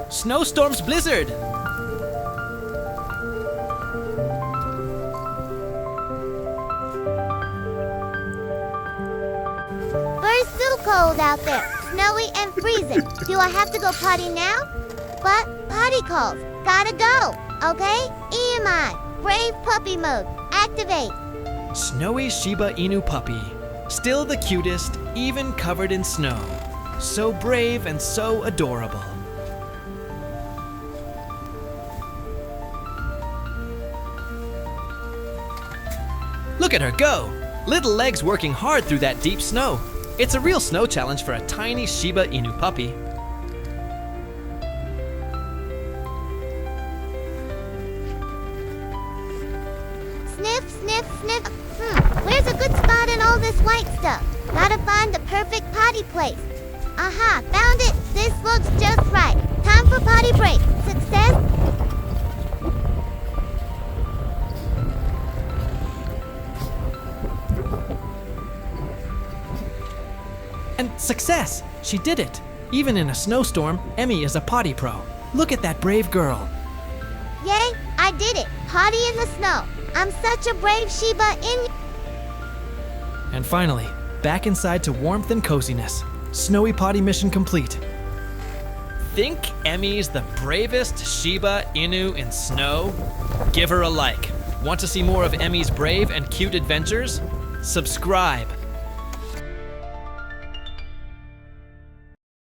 Snowstorm's blizzard! But it's still cold out there, snowy and freezing. Do I have to go potty now? But potty calls. Gotta go, okay? EMI, brave puppy mode, activate. Snowy Shiba Inu puppy. Still the cutest, even covered in snow. So brave and so adorable. Look at her go! Little legs working hard through that deep snow. It's a real snow challenge for a tiny Shiba Inu puppy. Sniff, sniff, sniff. Where's a good spot in all this white stuff? Gotta find the perfect potty place. Aha, found it. This looks just right. Time for potty break. Success? And success! She did it! Even in a snowstorm, Emmy is a potty pro. Look at that brave girl. Yay, I did it. Potty in the snow. I'm such a brave Shiba Inu. And finally, back inside to warmth and coziness. Snowy potty mission complete. Think Emmy's the bravest Shiba Inu in snow? Give her a like. Want to see more of Emmy's brave and cute adventures? Subscribe.